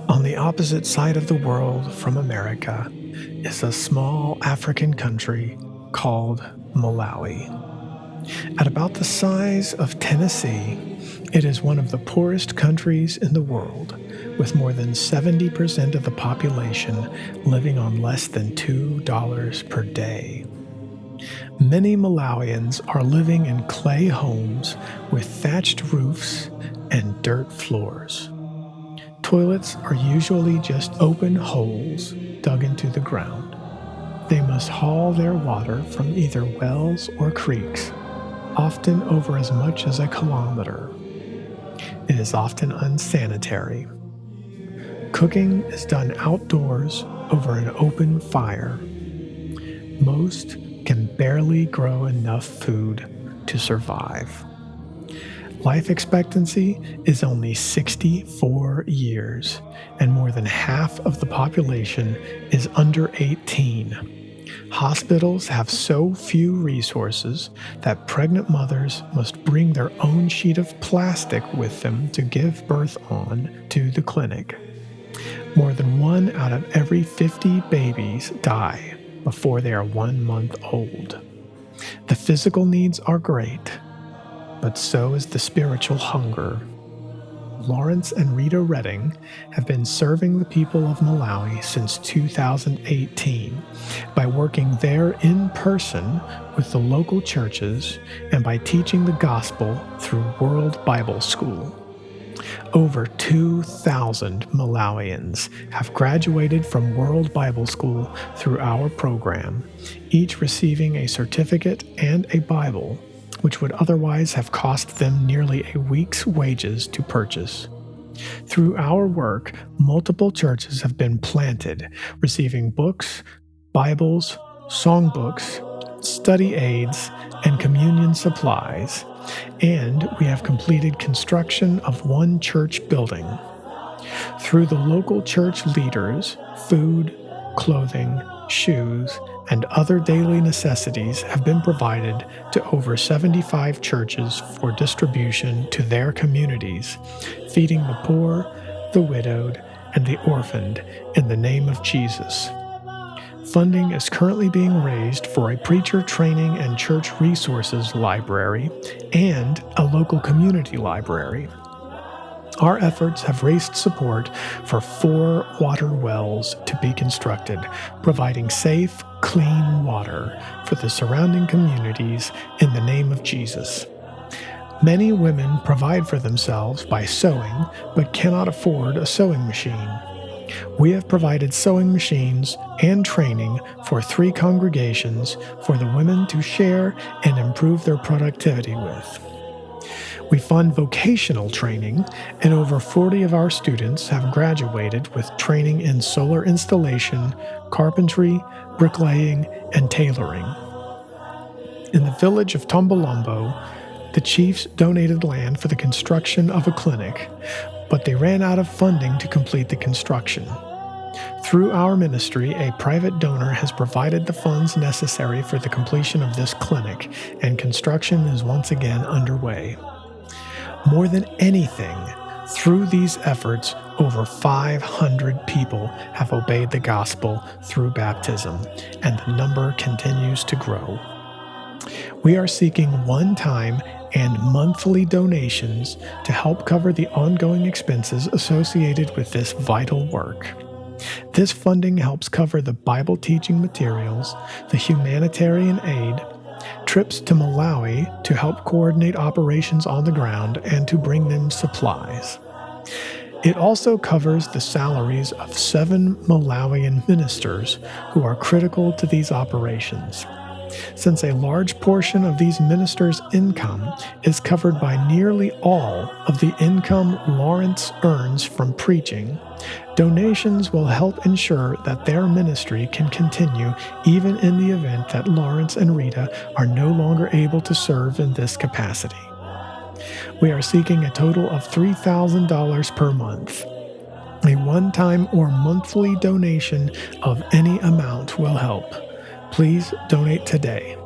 On the opposite side of the world from America is a small African country called Malawi. At about the size of Tennessee, it is one of the poorest countries in the world, with more than 70% of the population living on less than $2 per day. Many Malawians are living in clay homes with thatched roofs and dirt floors. Toilets are usually just open holes dug into the ground. They must haul their water from either wells or creeks, often over as much as a kilometer. It is often unsanitary. Cooking is done outdoors over an open fire. Most can barely grow enough food to survive. Life expectancy is only 64 years, and more than half of the population is under 18. Hospitals have so few resources that pregnant mothers must bring their own sheet of plastic with them to give birth on to the clinic. More than 1 out of every 50 babies die before they are 1 month old. The physical needs are great, but so is the spiritual hunger. Lawrence and Rita Redding have been serving the people of Malawi since 2018 by working there in person with the local churches and by teaching the gospel through World Bible School. Over 2,000 Malawians have graduated from World Bible School through our program, each receiving a certificate and a Bible, which would otherwise have cost them nearly a week's wages to purchase. Through our work, multiple churches have been planted, receiving books, Bibles, songbooks, study aids, and communion supplies, and we have completed construction of 1 church building. Through the local church leaders, food, clothing, shoes, and other daily necessities have been provided to over 75 churches for distribution to their communities, feeding the poor, the widowed, and the orphaned in the name of Jesus. Funding is currently being raised for a preacher training and church resources library and a local community library. Our efforts have raised support for 4 water wells to be constructed, providing safe, clean water for the surrounding communities in the name of Jesus. Many women provide for themselves by sewing, but cannot afford a sewing machine. We have provided sewing machines and training for 3 congregations for the women to share and improve their productivity with. We fund vocational training, and over 40 of our students have graduated with training in solar installation, carpentry, bricklaying, and tailoring. In the village of Tombolombo, the chiefs donated land for the construction of a clinic, but they ran out of funding to complete the construction. Through our ministry, a private donor has provided the funds necessary for the completion of this clinic, and construction is once again underway. More than anything, through these efforts, over 500 people have obeyed the gospel through baptism, and the number continues to grow. We are seeking one-time and monthly donations to help cover the ongoing expenses associated with this vital work. This funding helps cover the Bible teaching materials, the humanitarian aid, trips to Malawi to help coordinate operations on the ground and to bring them supplies. It also covers the salaries of 7 Malawian ministers who are critical to these operations. Since a large portion of these ministers' income is covered by nearly all of the income Lawrence earns from preaching, donations will help ensure that their ministry can continue even in the event that Lawrence and Rita are no longer able to serve in this capacity. We are seeking a total of $3,000 per month. A one-time or monthly donation of any amount will help. Please donate today.